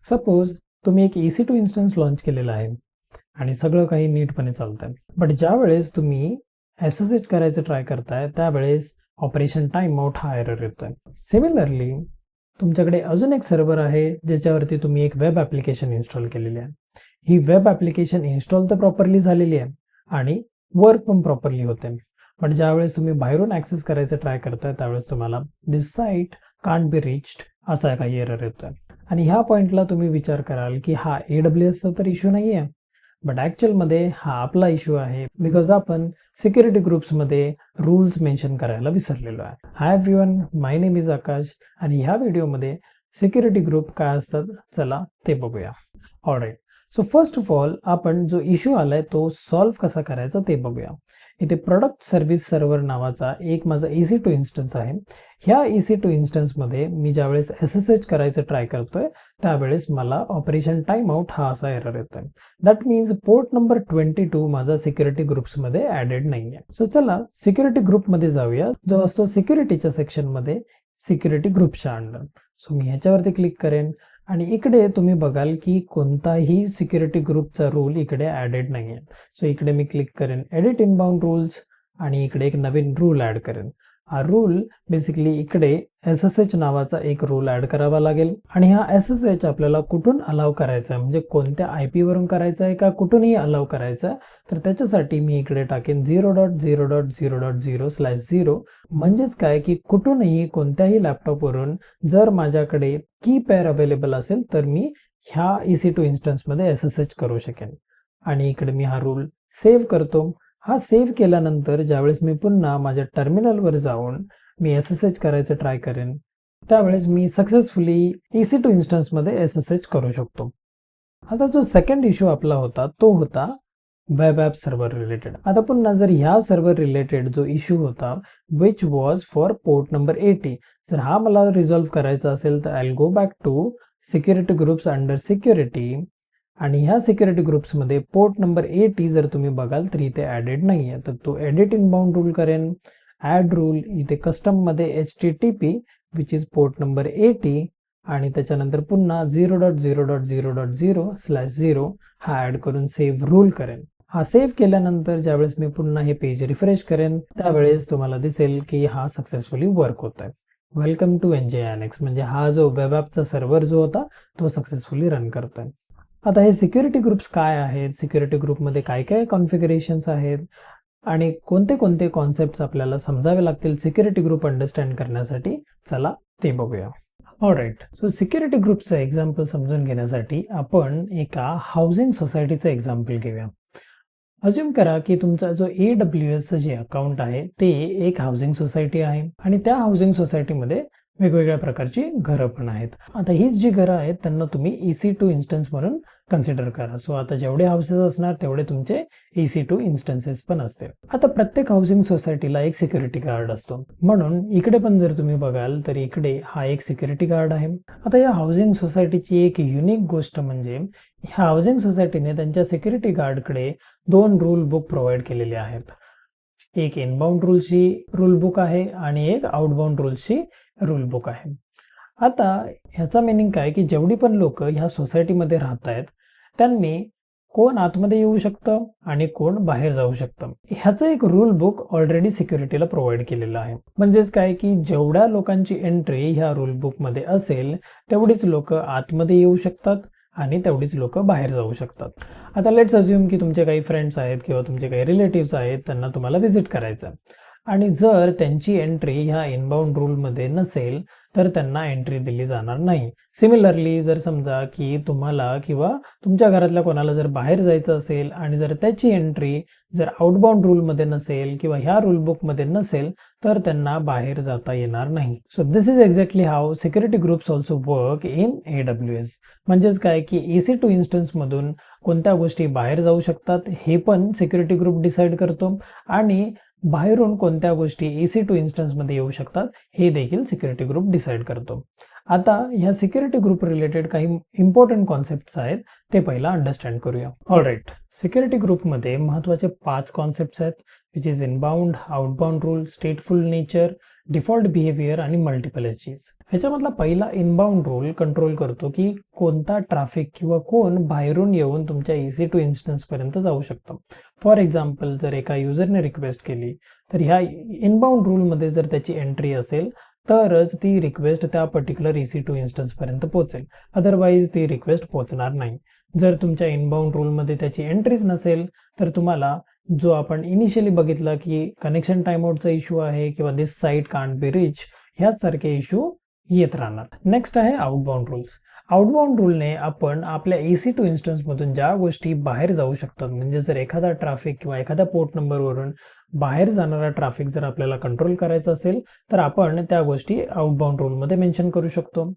Suppose तुम्ही एक EC2 instance launch केलेला आहे आणि सगळं काही नीटपणे चालतंय, बट ज्या वेळेस तुम्ही SSH करायचं ट्राय करताय त्यावेळेस ऑपरेशन टाइम आउट हा एरर येतोय. सिमिलरली तुमच्याकडे अजून एक सर्व्हर आहे ज्याच्यावरती तुम्ही एक वेब ॲप्लिकेशन इन्स्टॉल केलेली आहे. ही वेब ॲप्लिकेशन इन्स्टॉल तर प्रॉपरली झालेली आहे आणि वर्क पण प्रॉपरली होते, बट ज्यावेळेस तुम्ही बाहेरून ॲक्सेस करायचं ट्राय करताय त्यावेळेस तुम्हाला दिस साईट कांट बी रिच्ड असा काही एरर येतोय. आणि ह्या पॉइंटला तुम्ही विचार कराल की हा AWSचा तर इश्यू नाही आहे, बट ॲक्च्युअलमध्ये हा आपला इश्यू आहे बिकॉज आपण सिक्युरिटी ग्रुप्समध्ये रूल्स मेन्शन करायला विसरलेलो आहे. Hi everyone, my name is Akash आणि ह्या व्हिडिओमध्ये सिक्युरिटी ग्रुप काय असतात चला ते बघूया. All right, so first of all आपण जो इश्यू आलाय तो सॉल्व्ह कसा करायचा ते बघूया. इथे प्रोडक्ट सर्व्हिस सर्व्हर नावाचा एक माझा EC2 इन्स्टन्स आहे. ह्या EC2 इन्स्टन्समध्ये मी ज्यावेळेस SSH करायचं ट्राय करतोय त्यावेळेस मला ऑपरेशन टाइम आउट हा असा एरर येतोय. दॅट मीन्स पोर्ट नंबर 22 माझा सिक्युरिटी ग्रुप्समध्ये ॲडेड नाही आहे. सो चला सिक्युरिटी ग्रुपमध्ये जाऊया, जो असतो सिक्युरिटीच्या सेक्शनमध्ये सिक्युरिटी ग्रुपच्या अंडर. सो मी ह्याच्यावरती क्लिक करेन आणि इकडे तुम्ही बघाल की कोणताही सिक्युरिटी ग्रुपचा रूल इकडे ॲडेड नाही आहे. सो इकडे मी क्लिक करेन एडिट इनबाउंड रूल्स आणि इकडे एक नवीन रूल ॲड करेन. हा रूल बेसिकली इकडे SSH नावाचा एक रूल ॲड करावा लागेल आणि हा SSH आपल्याला कुठून अलाव करायचा आहे, म्हणजे कोणत्या IP वरून करायचा आहे का कुठूनही अलाव करायचा आहे, तर त्याच्यासाठी मी इकडे टाकेन 0.0.0.0/0. म्हणजेच काय की कुठूनही कोणत्याही लॅपटॉपवरून जर माझ्याकडे की पेअर अवेलेबल असेल तर मी ह्या EC2 इन्स्टन्समध्ये SSH करू शकेन. आणि इकडे मी हा रूल सेव्ह करतो. हा सेव्ह केल्यानंतर ज्यावेळेस मी पुन्हा माझ्या टर्मिनलवर जाऊन मी SSH करायचं ट्राय करेन त्यावेळेस मी सक्सेसफुली EC2 इन्स्टन्समध्ये SSH करू शकतो. आता जो सेकंड इश्यू आपला होता तो होता वेब ॲप सर्व्हर रिलेटेड. आता पुन्हा जर ह्या सर्व्हर रिलेटेड जो इश्यू होता which was for port number 80, जर हा मला रिझॉल्व्ह करायचा असेल तर I go back to security groups under security आणि ह्या सिक्युरिटी ग्रुप्समध्ये पोर्ट नंबर 80 जर तुम्ही बघाल तर इथे ॲडेड नाही आहे, तर तो एडिट इनबाउंड रूल करेन. ॲड रूल इथे कस्टममध्ये HTTP which is port number 80 आणि त्याच्यानंतर पुन्हा 0.0.0.0/0 हा ॲड करून सेव्ह रूल करेन. हा सेव्ह केल्यानंतर ज्यावेळेस मी पुन्हा हे पेज रिफ्रेश करेन त्यावेळेस तुम्हाला दिसेल की हा सक्सेसफुली वर्क होत आहे. वेलकम टू NGINX, म्हणजे हा जो वेब ॲपचा सर्व्हर जो होता तो सक्सेसफुली रन करतोय. आता हे सिक्युरिटी ग्रुप्स काय आहेत, सिक्युरिटी ग्रुपमध्ये काय काय कॉन्फिगरेशन्स आहेत आणि कोणते कोणते कॉन्सेप्ट्स आपल्याला समजावे लागतील सिक्युरिटी ग्रुप अंडरस्टँड करण्यासाठी, चला ते बघूया. ऑलराईट, सो सिक्युरिटी ग्रुपचं एक्झाम्पल समजून घेण्यासाठी आपण एका हाऊसिंग सोसायटीचं एक्झाम्पल घेऊया. अज्युम करा की तुमचा जो AWS जे अकाउंट आहे ते एक हाऊसिंग सोसायटी आहे आणि त्या हाऊसिंग सोसायटीमध्ये वेगवेगळ्या प्रकारची घरं पण आहेत. आता हीच जी घरं आहेत त्यांना तुम्ही EC2 इन्स्टन्स म्हणून कन्सिडर करा. सो आता जेवढे हाऊसेस असणार तेवढे तुमचे EC2 इन्स्टन्सेस पण असतील. आता प्रत्येक हाऊसिंग सोसायटीला एक सिक्युरिटी गार्ड असतो, म्हणून इकडे पण जर तुम्ही बघाल तर इकडे हा एक सिक्युरिटी गार्ड आहे. आता या हाऊसिंग सोसायटीची एक युनिक गोष्ट म्हणजे ह्या हाऊसिंग सोसायटीने त्यांच्या सिक्युरिटी गार्डकडे 2 रूल बुक प्रोव्हाइड केलेले आहेत. एक इनबाउंड रूलची रूल बुक आहे आणि एक आउटबाउंड रूल्सची रूल बुक आहे. आता ह्याचा मिनिंग काय की जेवढी पण लोक ह्या सोसायटीमध्ये राहत आहेत त्यांनी कोण आतमध्ये येऊ शकतं आणि कोण बाहेर जाऊ शकतं ह्याचं एक रूल बुक ऑलरेडी सिक्युरिटीला प्रोव्हाइड केलेलं आहे. म्हणजेच काय की जेवढ्या लोकांची एंट्री ह्या रूल बुकमध्ये असेल तेवढीच लोक आतमध्ये येऊ शकतात आणि तेवढीच लोक बाहेर जाऊ शकतात. आता लेट्स अज्युम की तुमचे काही फ्रेंड्स आहेत किंवा तुमचे काही रिलेटिव्स आहेत, त्यांना तुम्हाला व्हिजिट करायचं आणि जर त्यांची एंट्री ह्या इनबाउंड रूलमध्ये नसेल तर त्यांना एंट्री दिली जाणार नाही. सिमिलरली जर समजा की तुम्हाला किंवा तुमच्या घरातल्या कोणाला जर बाहेर जायचं असेल आणि जर त्याची एंट्री जर आउटबाउंड रूलमध्ये नसेल किंवा ह्या रूल बुकमध्ये नसेल तर त्यांना बाहेर जाता येणार नाही. So this is exactly how security groups also work in AWS. म्हणजेच काय की EC2 इन्स्टन्समधून कोणत्या गोष्टी बाहेर जाऊ शकतात हे पण सिक्युरिटी ग्रुप डिसाईड करतो आणि बाहेरून कोणत्या गोष्टी EC2 इन्स्टन्समध्ये येऊ शकतात हे देखील सिक्युरिटी ग्रुप डिसाईड करतो. आता ह्या सिक्युरिटी ग्रुप रिलेटेड काही इम्पॉर्टंट कॉन्सेप्ट्स आहेत ते पहिला अंडरस्टँड करूया. ऑलराईट, सिक्युरिटी ग्रुपमध्ये महत्त्वाचे 5 कॉन्सेप्ट्स आहेत which is inbound, outbound rule, स्टेटफुल nature, default behaviour आणि मल्टिपल एचजीस. ह्याच्यामधला पहिला इनबाउंड रूल कंट्रोल करतो की कोणता ट्रॅफिक किंवा कोण बाहेरून येऊन तुमच्या EC2 इन्स्टन्स पर्यंत जाऊ शकतो. फॉर एक्झाम्पल, जर एका युजरने रिक्वेस्ट केली तर ह्या इनबाउंड रूलमध्ये जर त्याची एंट्री असेल तरच ती रिक्वेस्ट त्या पर्टिक्युलर EC2 इन्स्टन्स पर्यंत पोहोचेल, अदरवाईज ती रिक्वेस्ट पोहोचणार नाही. जर तुमच्या इनबाउंड रूलमध्ये त्याची एंट्रीज नसेल तर तुम्हाला जो आपण इनिशियली बघितला की कनेक्शन टाइमआउटचा इश्यू आहे किंवा दिस साइट कांट बी रिच, ह्यासारखे इश्यू येत राहणार. नेक्स्ट आहे आउटबाउंड रूल्स. आउटबाउंड रूलने आपण आपल्या EC2 इन्स्टन्समधून ज्या गोष्टी बाहेर जाऊ शकतात, म्हणजे जर एखादा ट्रॅफिक किंवा एखाद्या पोर्ट नंबरवरून बाहेर जाणारा ट्रॅफिक जर आपल्याला कंट्रोल करायचा असेल तर आपण त्या गोष्टी आउटबाउंड रूलमध्ये मेन्शन करू शकतो.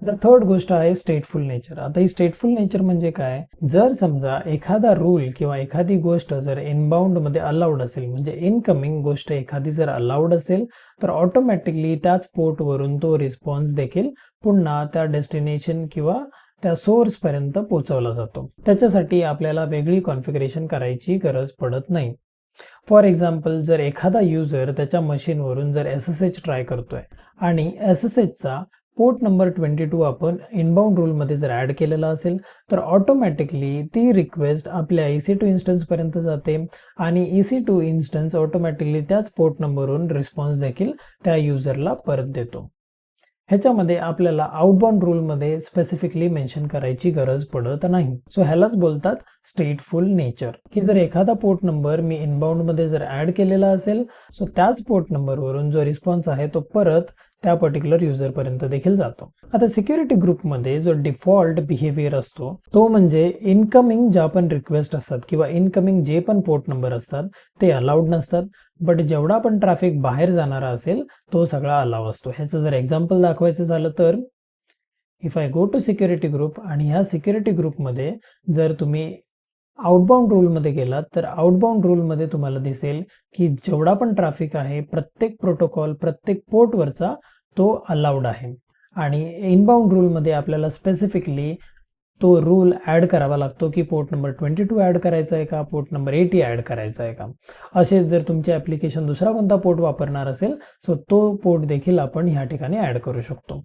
द थर्ड गोष्ट आहे स्टेटफुल नेचर. आता ही स्टेटफुल नेचर म्हणजे काय? जर समजा एखादा रूल किंवा एखादी गोष्ट जर इनबाउंड मध्ये अलाउड असेल, म्हणजे इनकमिंग गोष्ट एखादी जर अलाउड असेल तर ऑटोमॅटिकली त्याच पोर्टवरून तो रिस्पॉन्स देखील पुन्हा त्या डेस्टिनेशन किंवा त्या सोर्स पर्यंत पोहोचवला जातो. त्याच्यासाठी आपल्याला वेगळी कॉन्फिगरेशन करायची गरज पडत नाही. फॉर एक्झाम्पल, जर एखादा युजर त्याच्या मशीनवरून जर SSH ट्राय करतोय आणि SSHचा पोर्ट नंबर 22 आपण इनबाउंड रूलमध्ये जर ॲड केलेला असेल तर ऑटोमॅटिकली ती रिक्वेस्ट आपल्या EC2 इन्स्टन्स पर्यंत जाते आणि EC2 इन्स्टन्स ऑटोमॅटिकली त्याच पोर्ट नंबरवरून रिस्पॉन्स देखील त्या युजरला परत देतो. ह्याच्यामध्ये आपल्याला आउटबाउंड रूलमध्ये स्पेसिफिकली मेन्शन करायची गरज पडत नाही. सो ह्यालाच बोलतात स्टेटफुल नेचर, की जर एखादा पोर्ट नंबर मी इनबाउंड मध्ये जर ॲड केलेला असेल सो त्याच पोर्ट नंबरवरून जो रिस्पॉन्स आहे तो परत त्या पर्टिक्युलर युजर पर्यंत देखील जातो. आता सिक्युरिटी ग्रुपमध्ये जो डिफॉल्ट बिहेवियर असतो तो म्हणजे इनकमिंग ज्या पण रिक्वेस्ट असतात किंवा इनकमिंग जे पण पोर्ट नंबर असतात ते अलाउड नसतात, बट जेवढा पण ट्रॅफिक बाहेर जाणारा असेल तो सगळा अलाव असतो. ह्याचं जर एक्झाम्पल दाखवायचं झालं तर if I go to security group आणि ह्या सिक्युरिटी ग्रुपमध्ये जर तुम्ही आउटबाउंड रूलमध्ये गेलात तर आउटबाउंड रूलमध्ये तुम्हाला दिसेल की जेवढा पण ट्रॅफिक आहे प्रत्येक प्रोटोकॉल प्रत्येक पोर्टवरचा तो अलाउड आहे. आणि इनबाउंड रूलमध्ये आपल्याला स्पेसिफिकली तो रूल ॲड करावा लागतो की पोर्ट नंबर 22 ॲड करायचा आहे का, पोर्ट नंबर 80 ॲड करायचा आहे का. असेच जर तुमचे ॲप्लिकेशन दुसरा कोणता पोर्ट वापरणार असेल सो तो पोर्ट देखील आपण ह्या ठिकाणी ॲड करू शकतो.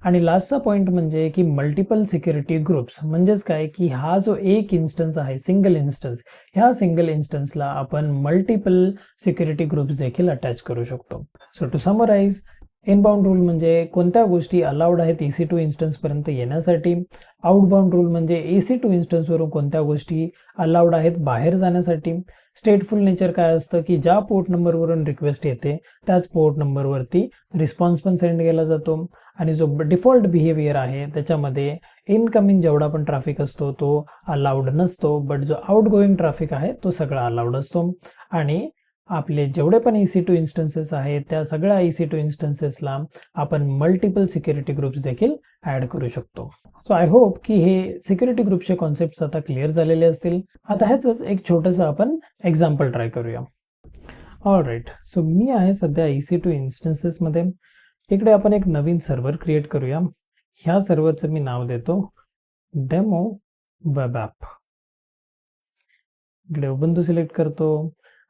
आणि लास्टचा पॉईंट म्हणजे की मल्टिपल सिक्युरिटी ग्रुप्स. म्हणजेच काय की हा जो एक इन्स्टन्स आहे सिंगल इन्स्टन्स, ह्या सिंगल इन्स्टन्सला आपण मल्टिपल सिक्युरिटी ग्रुप्स देखील अटॅच करू शकतो. So to summarize, inbound rule म्हणजे कोणत्या गोष्टी अलाउड आहेत EC2 इन्स्टन्स पर्यंत येण्यासाठी. आउटबाउंड रूल म्हणजे EC2 इन्स्टन्सवरून कोणत्या गोष्टी अलाउड आहेत बाहेर जाण्यासाठी. स्टेटफुल नेचर काय असतं की ज्या पोर्ट नंबरवरून रिक्वेस्ट येते त्याच पोर्ट नंबरवरती रिस्पॉन्स पण सेंड केला जातो. आणि जो डिफॉल्ट बिहेवियर आहे त्याच्यामध्ये इनकमिंग जेवढा पण ट्रॅफिक असतो तो अलाउड नसतो, बट जो आउटगोईंग ट्रॅफिक आहे तो सगळा अलाउड असतो. आणि आपले जेवढे पण EC2 इन्स्टन्सेस आहेत त्या सगळ्या EC2 इन्स्टन्सेसला आपण मल्टिपल सिक्युरिटी ग्रुप्स देखील ॲड करू शकतो. सो आय होप की हे सिक्युरिटी ग्रुपचे कॉन्सेप्ट्स आता क्लिअर झालेले असतील. आता ह्याचंच एक छोटंसं आपण एक्झाम्पल ट्राय करूया. ऑलराईट, सो मी आहे सध्या EC2 इन्स्टन्सेसमध्ये. इकडे आपण एक नवीन सर्व्हर क्रिएट करूया. ह्या सर्व्हरचं मी नाव देतो डेमो वेब ॲप. इकडे उबंतू सिलेक्ट करतो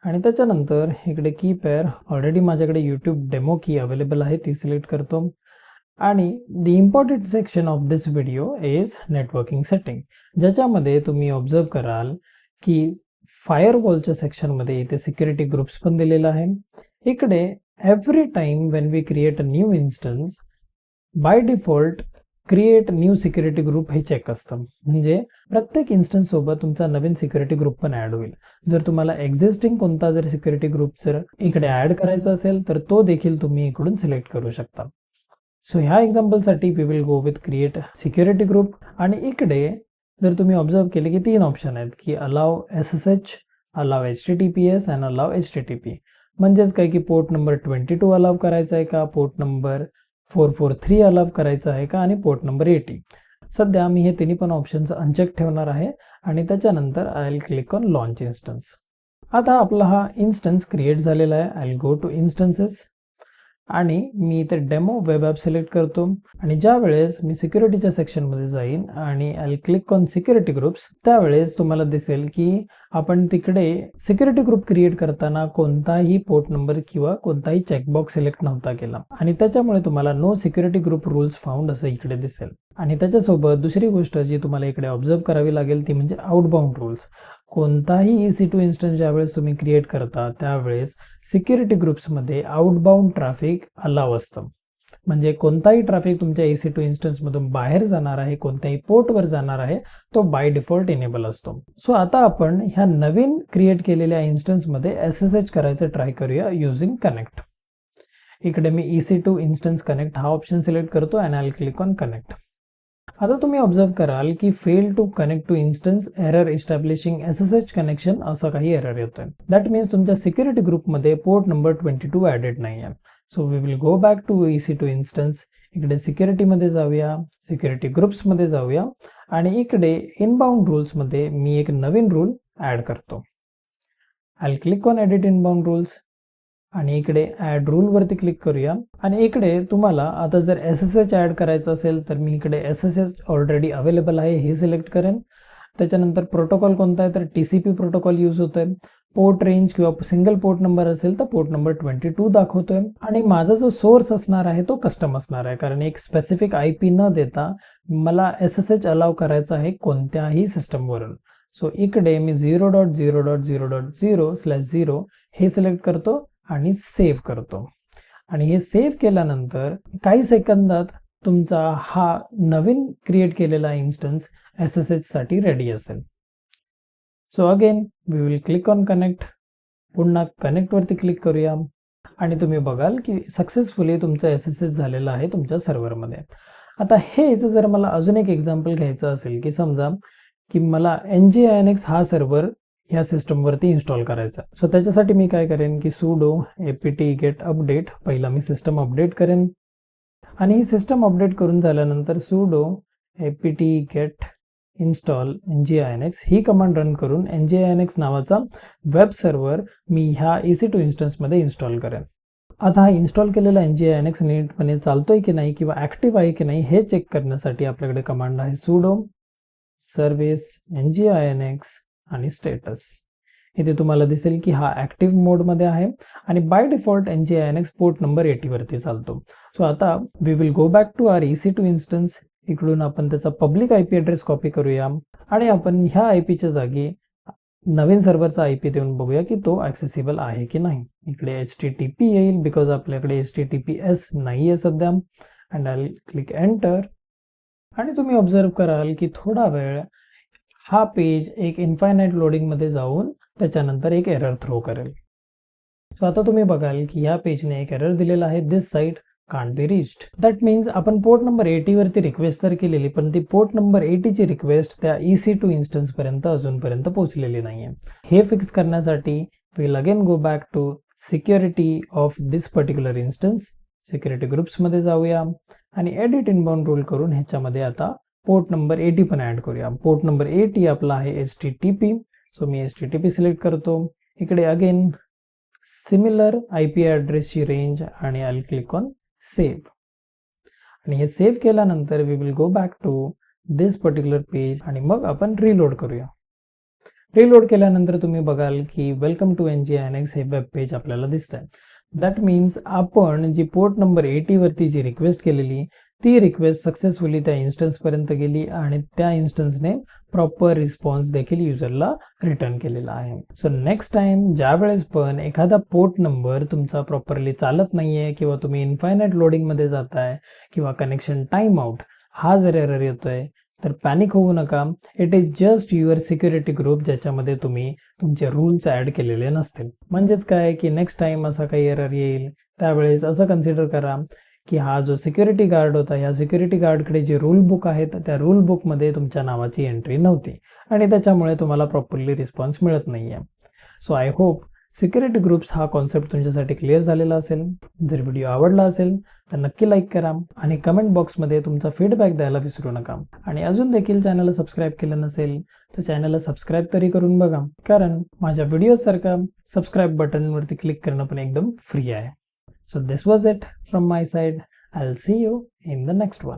आणि त्याच्यानंतर इकडे की पेअर ऑलरेडी माझ्याकडे यूट्यूब डेमो की अवेलेबल आहे ती सिलेक्ट करतो. आणि the important section of this video is networking setting, ज्याच्यामध्ये तुम्ही ऑब्झर्व कराल की फायरवॉलच्या सेक्शनमध्ये इथे सिक्युरिटी ग्रुप्स पण दिलेला आहे. इकडे every time when we create a new instance by default create new security group हे चेक असतं. म्हणजे प्रत्येक इन्स्टन्स सोबत तुमचा नवीन सिक्युरिटी ग्रुप पण ॲड होईल. जर तुम्हाला एक्झिस्टिंग कोणता जर सिक्युरिटी ग्रुप जर इकडे ॲड करायचा असेल तर तो देखील तुम्ही इकडून सिलेक्ट करू शकता. सो ह्या एक्झाम्पलसाठी we will go with create security group. आणि इकडे जर तुम्ही ऑब्झर्व केले की 3 ऑप्शन आहेत की allow SSH, allow HTTPS and allow HTTP. म्हणजेच काय की पोर्ट नंबर 22 अलाव करायचा आहे का, पोर्ट नंबर 443 अलाव करायचा आहे का आणि पोर्ट नंबर 80. सध्या मी हे तिन्ही पण ऑप्शन्स अनचेक ठेवणार आहे आणि त्याच्यानंतर I will click on launch instance. आता आपला हा इन्स्टन्स क्रिएट झालेला आहे. I will go to instances आणि मी इथे डेमो वेब ॲप सिलेक्ट करतो आणि ज्या वेळेस मी सिक्युरिटीच्या सेक्शनमध्ये जाईन आणि I click on security groups, त्यावेळेस तुम्हाला दिसेल की आपण तिकडे सिक्युरिटी ग्रुप क्रिएट करताना कोणताही पोर्ट नंबर किंवा कोणताही चेकबॉक्स सिलेक्ट नव्हता केला आणि त्याच्यामुळे तुम्हाला no security group rules found असं इकडे दिसेल. आणि त्याच्यासोबत दुसरी गोष्ट जी तुम्हाला इकडे ऑब्झर्व करावी लागेल ती म्हणजे आउटबाउंड रूल्स. कोणताही EC2 इन्स्टन्स ज्यावेळेस तुम्ही क्रिएट करता त्यावेळेस सिक्युरिटी ग्रुप्समध्ये आउटबाउंड ट्रॅफिक अलाव असतं. म्हणजे कोणताही ट्रॅफिक तुमच्या EC2 इन्स्टन्समधून बाहेर जाणार आहे, कोणत्याही पोर्टवर जाणार आहे, तो बाय डिफॉल्ट इनेबल असतो. सो आता आपण ह्या नवीन क्रिएट केलेल्या इन्स्टन्समध्ये SSH करायचं ट्राय करूया युजिंग कनेक्ट. इकडे मी EC2 इन्स्टन्स कनेक्ट हा ऑप्शन सिलेक्ट करतो आणि आय क्लिक ऑन कनेक्ट. आता तुम्ही ऑब्झर्व कराल की fail to connect to instance error establishing SSH connection असा काही एरर येतोय. दॅट मीन्स तुमच्या सिक्युरिटी ग्रुपमध्ये पोर्ट नंबर 22 ॲडेड नाही आहे. So we will go back to EC2 instance. इकडे सिक्युरिटीमध्ये जाऊया, सिक्युरिटी ग्रुप्समध्ये जाऊया आणि इकडे इनबाउंड रूल्समध्ये मी एक नवीन रूल ॲड करतो. I click on edit inbound rules आणि इकडे ॲड रूल वरती क्लिक करूया आणि इकडे तुम्हाला आता जर SSH ॲड करायचं असेल तर मी इकडे SSH ऑलरेडी अवेलेबल आहे हे सिलेक्ट करेन. त्याच्यानंतर प्रोटोकॉल कोणता आहे तर TCP प्रोटोकॉल यूज होतोय. पोर्ट रेंज किंवा सिंगल पोर्ट नंबर असेल तर पोर्ट नंबर 22 दाखवतोय आणि माझा जो सोर्स असणार आहे तो कस्टम असणार आहे, कारण एक स्पेसिफिक IP न देता मला SSH अलाव करायचा आहे कोणत्याही सिस्टमवरून. सो इकडे मी 0.0.0.0/0 हे सिलेक्ट करतो आणि सेव्ह करतो आणि हे सेव्ह केल्यानंतर काही सेकंदात तुमचा हा नवीन क्रिएट केलेला इन्स्टन्स SSH साठी रेडी असेल. So again we will click on connect. पुन्हा कनेक्ट वरती क्लिक करूया आणि तुम्ही बघाल की सक्सेसफुली तुमचा SSH झालेला आहे तुमच्या सर्व्हरमध्ये. आता हेच जर मला अजून एक एक्झाम्पल घ्यायचं असेल की समजा की मला NGINX हा सर्व्हर ह्या सिस्टमवरती इन्स्टॉल करायचा. सो त्याच्यासाठी मी काय करेन की sudo apt get update, पहिला मी सिस्टम अपडेट करेन आणि ही सिस्टम अपडेट करून झाल्यानंतर sudo apt get install NGINX ही कमांड रन करून NGINX नावाचा वेब सर्व्हर मी ह्या EC2 इन्स्टन्समध्ये इन्स्टॉल करेन. आता हा इन्स्टॉल केलेला NGINX नीटपणे चालतोय की नाही किंवा ॲक्टिव्ह आहे की नाही हे चेक करण्यासाठी आपल्याकडे कमांड आहे sudo service NGINX आणि स्टेटस. इथे तुम्हाला दिसेल की हा ॲक्टिव्ह मोडमध्ये आहे आणि by default NGINX port number 80 वरती चालतो. सो आता we will go back to our EC2 instance. इकडून आपण त्याचा पब्लिक IP ॲड्रेस कॉपी करूया आणि आपण ह्या IPच्या जागी नवीन सर्व्हरचा IP देऊन बघूया की तो ॲक्सेसिबल आहे की नाही. इकडे HTTP येईल बिकॉज आपल्याकडे HTTPS नाही आहे सध्या अँड आय क्लिक एंटर आणि तुम्ही ऑब्झर्व कराल की थोडा वेळ हा पेज एक इन्फायनाइट लोडिंगमध्ये जाऊन त्याच्यानंतर एक एरर थ्रो करेल. सो आता तुम्ही बघाल की या पेजने एक एरर दिलेला आहे, this site can't be reached. That means आपण पोर्ट नंबर 80 वरती रिक्वेस्ट तर केलेली पण ती पोर्ट नंबर 80 ची रिक्वेस्ट त्या EC2 इन्स्टन्स पर्यंत अजूनपर्यंत पोहोचलेली नाहीये. हे फिक्स करण्यासाठी will again go back to security of this particular instance. Security ग्रुप्समध्ये जाऊया आणि एडिट इनबाउंड रूल करून ह्याच्यामध्ये आता पोर्ट नंबर 80 पण ॲड करूया. पोर्ट नंबर 80 आपला आहे HTTP. सो मी HTTP सिलेक्ट करतो. इकडे अगेन सिमिलर IP ॲड्रेसची रेंज आणि आय क्लिक ऑन सेव्ह आणि हे सेव्ह केल्यानंतर we will go back to this particular page आणि मग आपण रिलोड करूया. रिलोड केल्यानंतर तुम्ही बघाल की वेलकम टू NGINX हे वेब पेज आपल्याला दिसतंय. दॅट मीन्स आपण जी पोर्ट नंबर 80 वरती जी रिक्वेस्ट केलेली ती रिक्वेस्ट सक्सेसफुली त्या इन्स्टन्स पर्यंत गेली आणि त्या इन्स्टन्सने प्रॉपर रिस्पॉन्स देखील युजरला रिटर्न केलेला आहे. सो नेक्स्ट टाइम ज्या वेळेस पण एखादा पोर्ट नंबर तुमचा प्रॉपरली चालत नाहीये किंवा तुम्ही इन्फायनाइट लोडिंगमध्ये जाताय किंवा कनेक्शन टाइम आउट हा जर एरर येतोय तर पॅनिक होऊ नका. It is just your security group ज्याच्यामध्ये तुम्ही तुमचे रूल्स ॲड केलेले नसतील. म्हणजेच काय की नेक्स्ट टाइम असा काही एरर येईल त्यावेळेस असं कन्सिडर करा की हा जो सिक्युरिटी गार्ड होता या सिक्युरिटी गार्डकडे जे रूल बुक आहेत त्या रूल बुकमध्ये तुमच्या नावाची एंट्री नव्हती आणि त्याच्यामुळे तुम्हाला प्रॉपरली रिस्पॉन्स मिळत नाहीये. So I hope security groups हा कॉन्सेप्ट तुमच्यासाठी क्लिअर झालेला असेल. जर व्हिडिओ आवडला असेल तर नक्की लाईक करा आणि कमेंट बॉक्समध्ये तुमचा फीडबॅक द्यायला विसरू नका. आणि अजून देखील चॅनलला सबस्क्राईब केलं नसेल तर चॅनलला सबस्क्राईब तरी करून बघा, कारण माझ्या व्हिडिओसारखा सबस्क्राईब बटनवरती क्लिक करणं पण एकदम फ्री आहे. So this was it from my side. I'll see you in the next one.